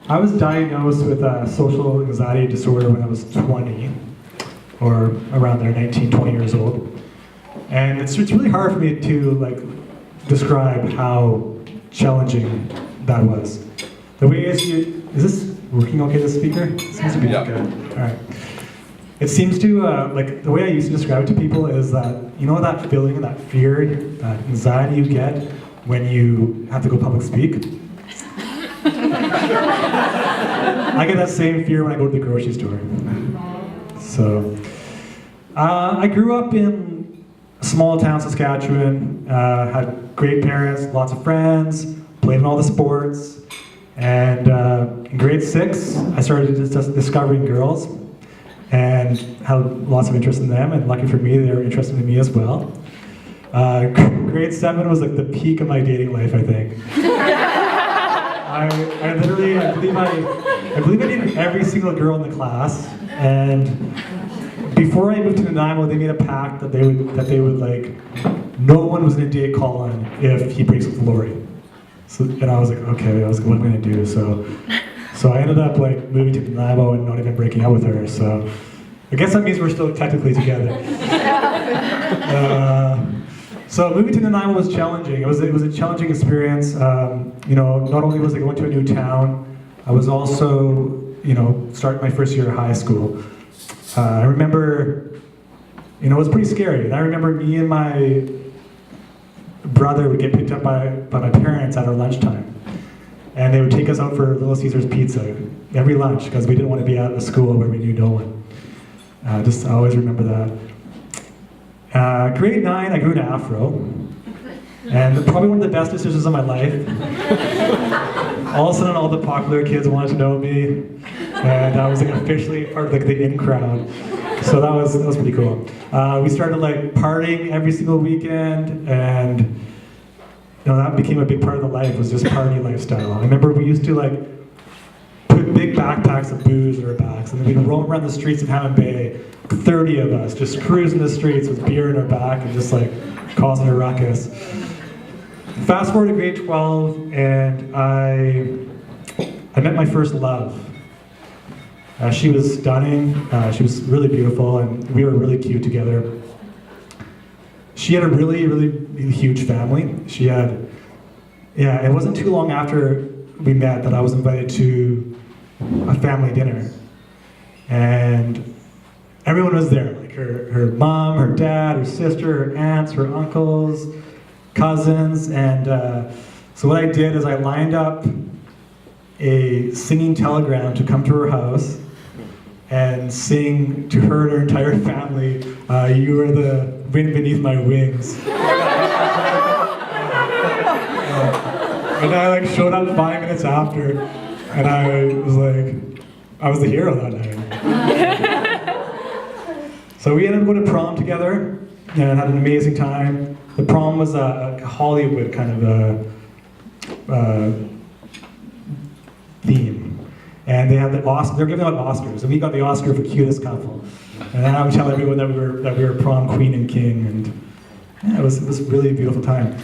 I was diagnosed with a social anxiety disorder when I was 20, or around there, 19, 20 years old. And it's really hard for me to describe how challenging that was. The way is this working okay, this speaker? It seems to be good. All right. It seems to, the way I used to describe it to people is that, you know that feeling, that fear, that anxiety you get when you have to go public speak? I get that same fear when I go to the grocery store. So, I grew up in a small town, Saskatchewan, had great parents, lots of friends, played in all the sports, and in grade 6, I started just discovering girls, and had lots of interest in them, and lucky for me, they were interested in me as well. Grade 7 was the peak of my dating life, I think. I believe I dated every single girl in the class, and before I moved to Nanaimo, they made a pact that they would no one was gonna date Colin if he breaks with Lori. So, and I was like, okay, what am I gonna do? So I ended up moving to Nanaimo and not even breaking up with her. So I guess that means we're still technically together. So moving to Nanaimo was challenging. It was a challenging experience. Not only was I going to a new town, I was also, starting my first year of high school. I remember, it was pretty scary. And I remember me and my brother would get picked up by my parents at our lunchtime. And they would take us out for Little Caesars pizza every lunch because we didn't want to be at a school where we knew no one. I always remember that. Grade 9, I grew an afro. And probably one of the best decisions of my life. All of a sudden, all the popular kids wanted to know me. And I was officially part of the in crowd. So that was pretty cool. We started partying every single weekend, and that became a big part of the life, was just party lifestyle. I remember we used to put big backpacks of booze in our backs, and then we'd roam around the streets of Hammond Bay, 30 of us, just cruising the streets with beer in our back and just causing a ruckus. Fast forward to grade 12, and I met my first love. She was stunning, she was really beautiful, and we were really cute together. She had a really, really huge family. It wasn't too long after we met that I was invited to a family dinner. And everyone was there, her mom, her dad, her sister, her aunts, her uncles, cousins, and so what I did is I lined up a singing telegram to come to her house and sing to her and her entire family, "You are the wind beneath my wings." And I showed up 5 minutes after, and I was the hero that night. So we ended up going to prom together and had an amazing time. The prom was a Hollywood kind of theme. And they had they're giving out Oscars, and we got the Oscar for cutest couple. And I would tell everyone that we were prom queen and king, and it was really a beautiful time.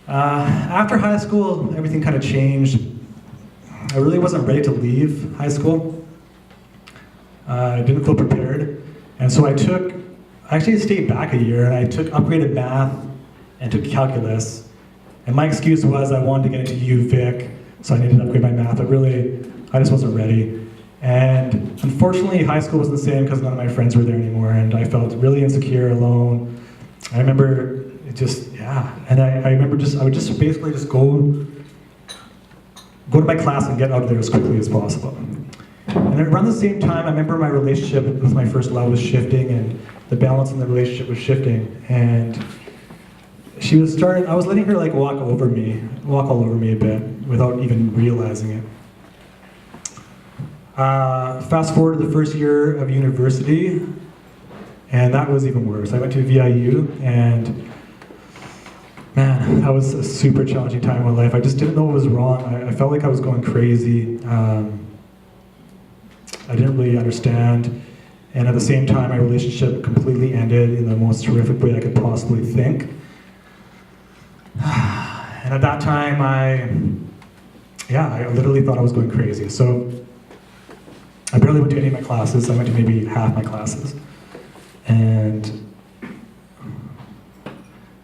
After high school, everything kind of changed. I really wasn't ready to leave high school. I didn't feel prepared, and so I actually stayed back a year, and I took upgraded math and took calculus. And my excuse was I wanted to get into UVic, so I needed to upgrade my math, but really, I just wasn't ready. And unfortunately, high school wasn't the same because none of my friends were there anymore, and I felt really insecure, alone. I remember and I remember I would just basically just go to my class and get out of there as quickly as possible. And around the same time, I remember my relationship with my first love was shifting, and the balance in the relationship was shifting, and I was letting her walk all over me a bit without even realizing it. Fast forward to the first year of university, and that was even worse. I went to VIU, and man, that was a super challenging time in my life. I just didn't know what was wrong. I felt like I was going crazy. I didn't really understand. And at the same time, my relationship completely ended in the most horrific way I could possibly think. And at that time, yeah, I literally thought I was going crazy. So I barely went to any of my classes. I went to maybe half my classes. And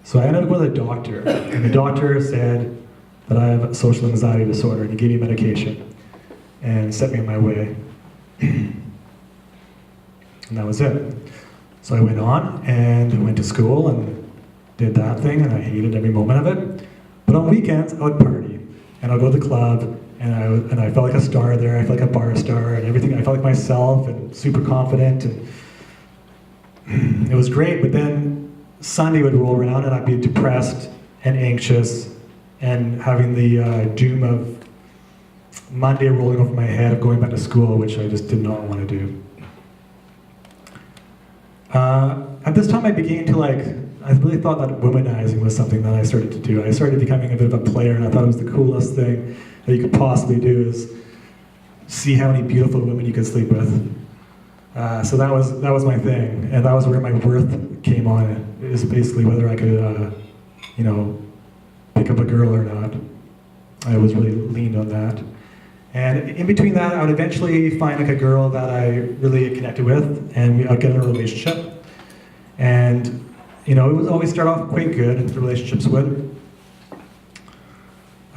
so I ended up going to the doctor, and the doctor said that I have social anxiety disorder, and he gave me medication and set me on my way. And that was it. So I went on and went to school and did that thing, and I hated every moment of it. But on weekends, I would party, and I'd go to the club, and I felt like a star there. I felt like a bar star and everything. I felt like myself and super confident, and it was great. But then Sunday would roll around, and I'd be depressed and anxious, and having the doom of Monday rolling over my head of going back to school, which I just did not want to do. At this time, I began to I really thought that womanizing was something that I started to do. I started becoming a bit of a player, and I thought it was the coolest thing that you could possibly do is see how many beautiful women you could sleep with. So that was my thing, and that was where my worth came on. It was basically whether I could, pick up a girl or not. I was really leaned on that. And in between that, I would eventually find a girl that I really connected with, and I'd get in a relationship. And it would always start off quite good, the relationships would.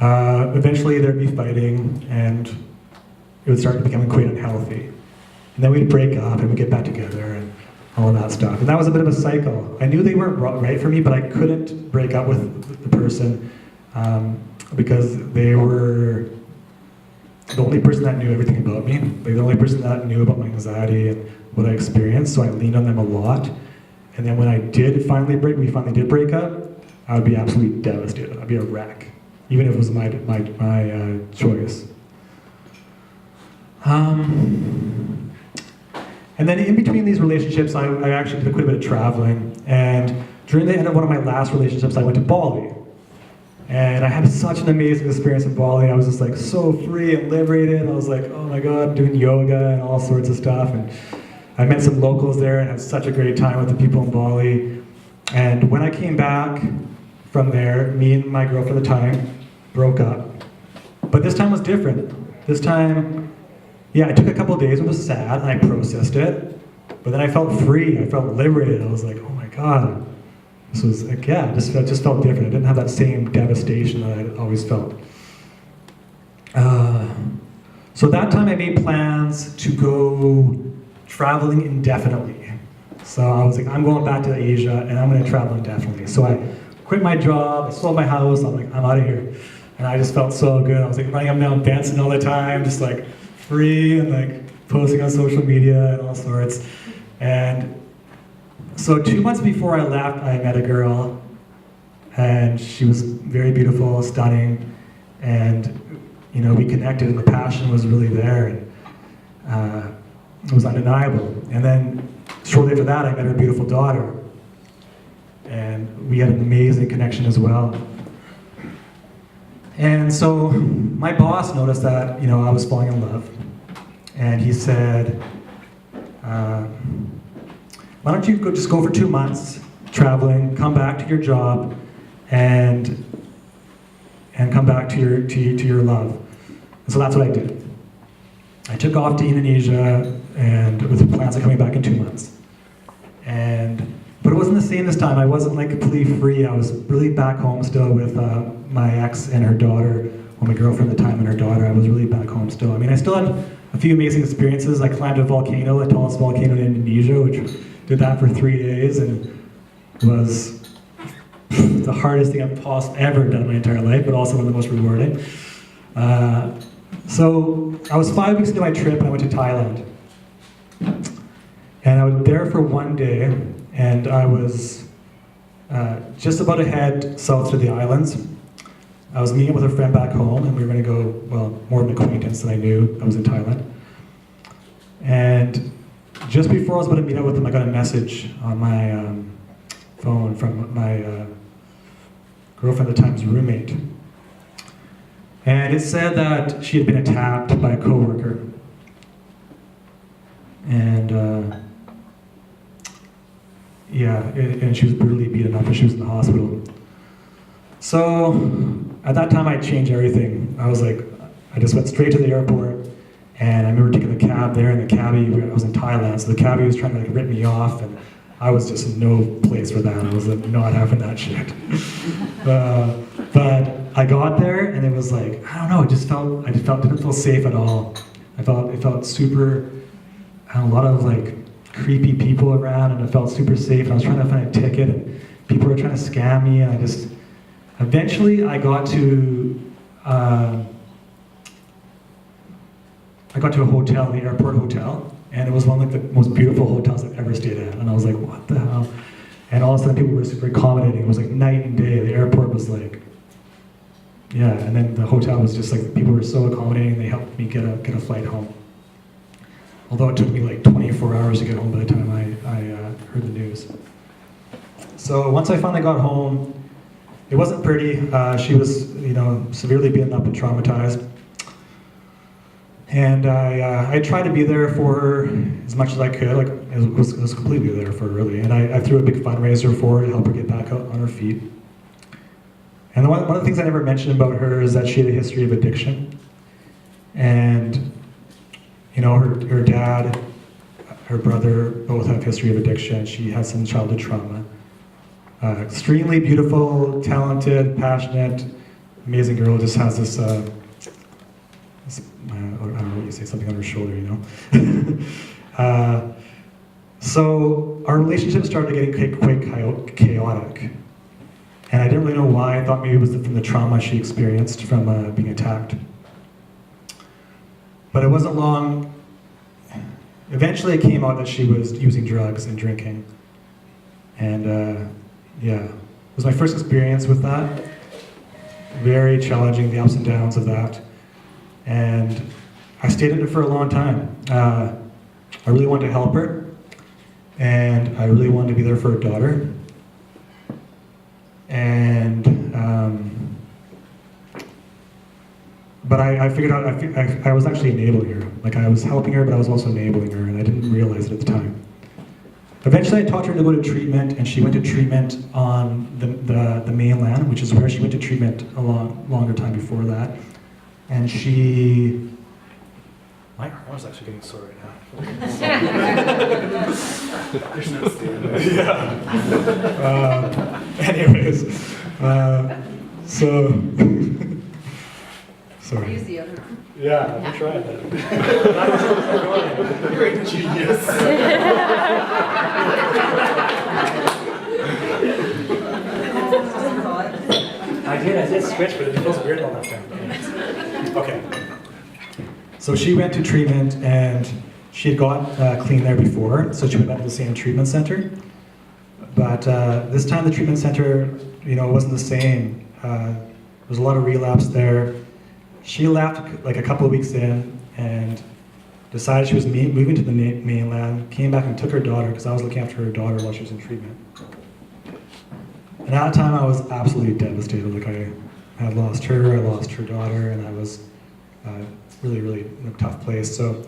Eventually there'd be fighting, and it would start becoming quite unhealthy. And then we'd break up, and we'd get back together, and all of that stuff. And that was a bit of a cycle. I knew they weren't right for me, but I couldn't break up with the person because they were the only person that knew everything about me. They were the only person that knew about my anxiety and what I experienced, so I leaned on them a lot. And then when we finally did break up, I would be absolutely devastated. I'd be a wreck, even if it was my choice. And then in between these relationships, I actually did quite a bit of traveling. And during the end of one of my last relationships, I went to Bali. And I had such an amazing experience in Bali. I was just so free and liberated. I was like, oh my God, doing yoga and all sorts of stuff. And I met some locals there and had such a great time with the people in Bali. And when I came back from there, me and my girlfriend at the time broke up. But this time was different. This time, yeah, it took a couple of days. It was sad, and I processed it. But then I felt free. I felt liberated. I was like, oh my God. This was it just felt different. I didn't have that same devastation that I always felt. So that time I made plans to go traveling indefinitely. So I was like, I'm going back to Asia, and I'm going to travel indefinitely. So I quit my job, I sold my house, I'm like, I'm out of here. And I just felt so good. I was running up and down Benson all the time, just free and posting on social media and all sorts. And so 2 months before I left, I met a girl, and she was very beautiful, stunning, and we connected, and the passion was really there, and it was undeniable. And then shortly after that, I met her beautiful daughter, and we had an amazing connection as well. And so my boss noticed that I was falling in love, and he said, why don't you just go for 2 months traveling, come back to your job, and come back to your love. And so that's what I did. I took off to Indonesia, and with plans of coming back in 2 months. But it wasn't the same this time. I wasn't completely free. I was really back home still with my ex and her daughter, or my girlfriend at the time and her daughter. I was really back home still. I mean, I still had a few amazing experiences. I climbed a volcano, the tallest volcano in Indonesia, which did that for 3 days, and was the hardest thing I've ever done in my entire life, but also one of the most rewarding. So I was 5 weeks into my trip, and I went to Thailand. And I was there for 1 day, and I was just about to head south to the islands. I was meeting with a friend back home, and we were going to go, more of an acquaintance that I knew that was in Thailand. And just before I was about to meet up with him, I got a message on my phone from my girlfriend at the time's roommate. And it said that she had been attacked by a coworker. And and she was brutally beaten up, and she was in the hospital. So at that time, I changed everything. I was like, I just went straight to the airport, and I remember taking the cab there, and the cabbie, I was in Thailand, so the cabbie was trying to like rip me off, and I was just in no place for that. I was like, not having that shit. But I got there, and it was like, I don't know, didn't feel safe at all. It felt super, I had a lot of like creepy people around, and it felt super safe, and I was trying to find a ticket, and people were trying to scam me, and eventually I got to a hotel, the airport hotel, and it was one of like the most beautiful hotels I've ever stayed at, and I was like, what the hell? And all of a sudden people were super accommodating. It was like night and day. The airport was like, yeah, and then the hotel was just like, people were so accommodating, they helped me get a flight home. Although it took me like 24 hours to get home by the time I heard the news. So once I finally got home, it wasn't pretty. She was, severely beaten up and traumatized. And I tried to be there for her as much as I could. Like, I was completely there for her, really. And I threw a big fundraiser for her to help her get back out on her feet. And one of the things I never mentioned about her is that she had a history of addiction. And, her dad, her brother both have a history of addiction. She has some childhood trauma. Extremely beautiful, talented, passionate, amazing girl. Just has this, I don't know what you say, something on her shoulder, So our relationship started getting quite chaotic. And I didn't really know why. I thought maybe it was from the trauma she experienced from being attacked. But it wasn't long. Eventually it came out that she was using drugs and drinking. And it was my first experience with that. Very challenging, the ups and downs of that. And I stayed in it for a long time. I really wanted to help her, and I really wanted to be there for her daughter. And, but I figured out, I was actually enabling her. Like, I was helping her, but I was also enabling her, and I didn't realize it at the time. Eventually I taught her to go to treatment, and she went to treatment on the mainland, which is where she went to treatment a longer time before that. And my arm's actually getting sore right now. There's no stand. Yeah. Anyways, so, sorry. Use the other one. Yeah, I'm trying that. You're a genius. I did switch, but it feels weird all that time. Okay. So she went to treatment, and she had got clean there before, so she went back to the same treatment center. But this time the treatment center, it wasn't the same. There was a lot of relapse there. She left like a couple of weeks in and decided she was moving to the mainland, came back and took her daughter, because I was looking after her daughter while she was in treatment. And at that time I was absolutely devastated. Like, I had lost her, I lost her daughter, and I was really, really in a tough place. So,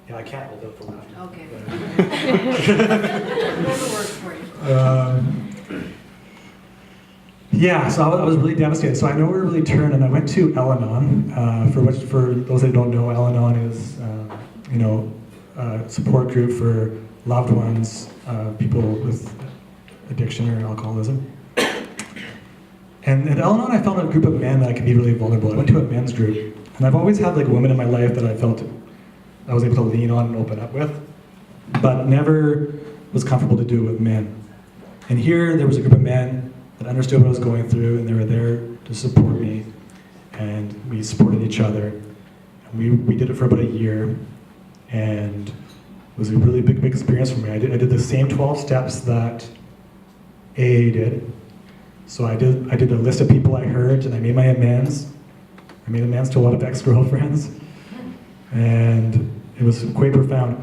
yeah, I can't hold up for laughter. Okay. So I was really devastated. So I nowhere to really turn, and I went to Al-Anon. For those that don't know, Al-Anon is, a support group for loved ones, people with addiction or alcoholism. And at Al-Anon, I found a group of men that I could be really vulnerable. I went to a men's group. And I've always had like women in my life that I felt I was able to lean on and open up with, but never was comfortable to do it with men. And here there was a group of men that understood what I was going through, and they were there to support me, and we supported each other. And we did it for about a year, and it was a really big experience for me. I did the same 12 steps that AA did. So I did a list of people I hurt, and I made my amends. I made amends to a lot of ex-girlfriends, and it was quite profound.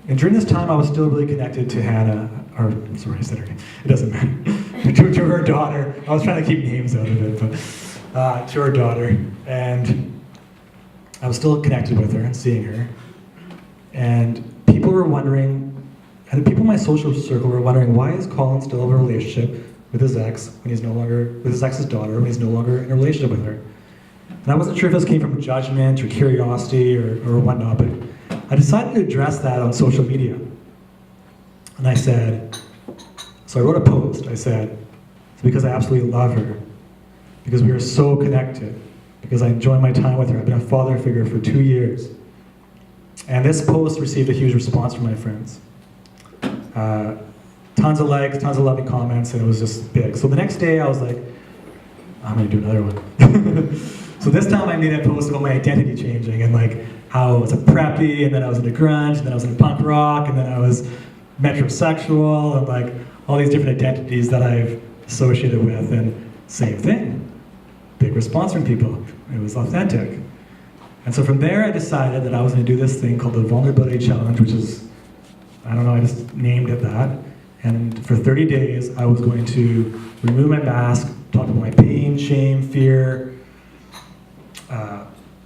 And during this time, I was still really connected to Hannah, or sorry, I said her name. It doesn't matter. to her daughter. I was trying to keep names out of it, but to her daughter, and I was still connected with her and seeing her. And people were wondering, and the people in my social circle were wondering, why is Colin still in a relationship with his ex when he's no longer with his ex's daughter when he's no longer in a relationship with her? And I wasn't sure if this came from judgment or curiosity or whatnot, but I decided to address that on social media. And I said, so I wrote a post, I said, it's because I absolutely love her, because we are so connected, because I enjoy my time with her. I've been a father figure for 2 years. And this post received a huge response from my friends. Tons of likes, tons of loving comments, and it was just big. So the next day I was like, I'm gonna do another one. So this time I made a post about my identity changing and like how I was a preppy, and then I was into grunge, and then I was into punk rock, and then I was metrosexual, and like all these different identities that I've associated with, and same thing. Big response from people. It was authentic. And so from there I decided that I was gonna do this thing called the Vulnerability Challenge, which is, I don't know, I just named it that. And for 30 days I was going to remove my mask, talk about my pain, shame, fear,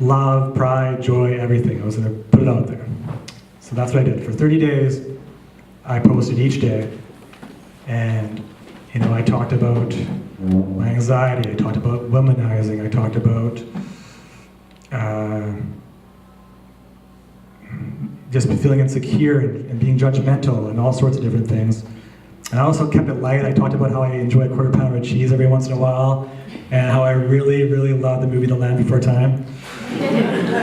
love, pride, joy, everything. I was going to put it out there. So that's what I did. For 30 days, I posted each day. And, you know, I talked about my anxiety. I talked about womanizing. I talked about just feeling insecure and being judgmental and all sorts of different things. And I also kept it light. I talked about how I enjoy a quarter pounder of cheese every once in a while, and how I really, really love the movie The Land Before Time.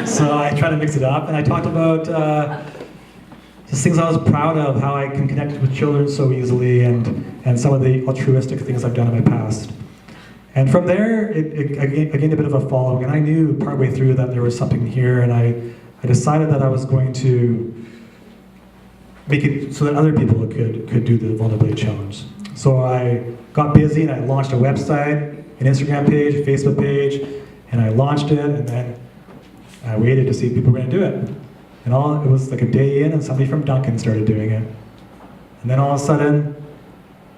So I try to mix it up, and I talked about just things I was proud of, how I can connect with children so easily, and some of the altruistic things I've done in my past. And from there, I gained a bit of a following, and I knew partway through that there was something here, and I decided that I was going to make it so that other people could do the Vulnerability Challenge. So I got busy and I launched a website, an Instagram page, a Facebook page, and I launched it, and then I waited to see if people were gonna do it. And it was like a day in, and somebody from Duncan started doing it. And then all of a sudden,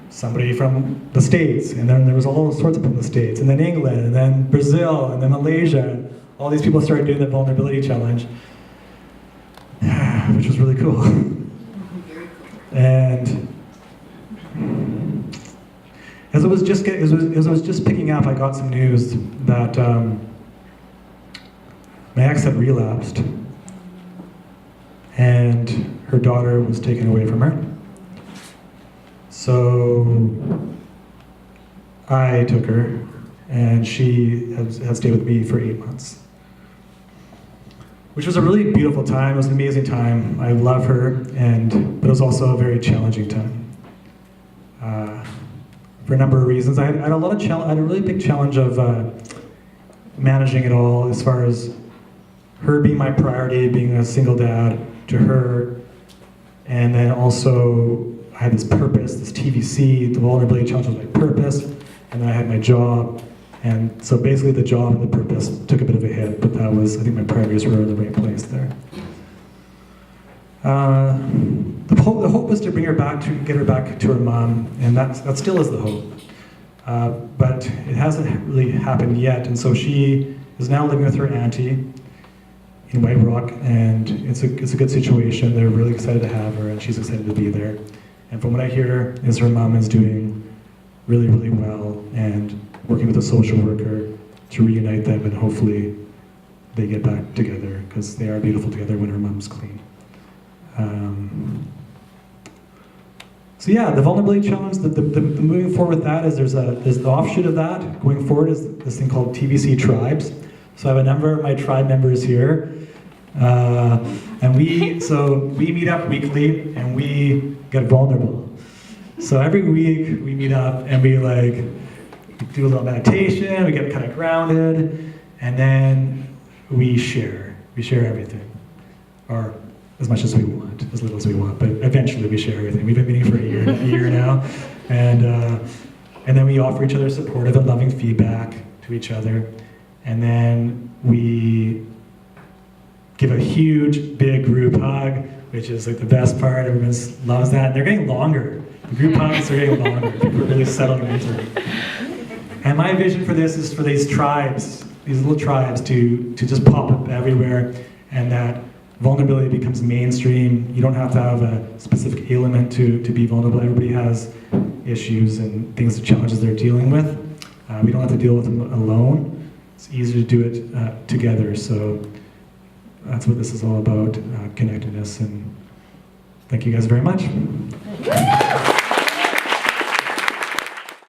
somebody from the States, and then there was all sorts of people in the States, and then England, and then Brazil, and then Malaysia. All these people started doing the Vulnerability Challenge, which was really cool. And as it was just picking up, I got some news that my ex had relapsed, and her daughter was taken away from her. So I took her, and she has stayed with me for 8 months. Which was a really beautiful time. It was an amazing time. I love her, but it was also a very challenging time. For a number of reasons. I had a really big challenge of managing it all, as far as her being my priority, being a single dad to her, and then also I had this purpose, this TVC, the Vulnerability Challenge was my purpose, and then I had my job. And so basically the job and the purpose took a bit of a hit, but that was, I think my priorities were in the right place there. The hope was to bring her back, to get her back to her mom, and that still is the hope. But it hasn't really happened yet, and so she is now living with her auntie in White Rock, and it's a good situation. They're really excited to have her, and she's excited to be there. And from what I hear is her mom is doing really, really well, and working with a social worker to reunite them, and hopefully they get back together, because they are beautiful together when her mom's clean. So yeah, the Vulnerability Challenge, the moving forward with that is there's the offshoot of that. Going forward is this thing called TVC Tribes. So I have a number of my tribe members here. And we meet up weekly, and we get vulnerable. So every week we meet up and we do a little meditation, we get kind of grounded, and then we share. We share everything. Or as much as we want, as little as we want, but eventually we share everything. We've been meeting for a year now, and then we offer each other supportive and loving feedback to each other, and then we give a huge, big group hug, which is like the best part. Everyone loves that. And they're getting longer. The group hugs are getting longer. People are really settling into it. And my vision for this is for these tribes, these little tribes, to just pop up everywhere, and that vulnerability becomes mainstream. You don't have to have a specific ailment to be vulnerable. Everybody has issues and things, challenges they're dealing with. We don't have to deal with them alone. it's easier to do it together. So that's what this is all about, connectedness. And thank you guys very much.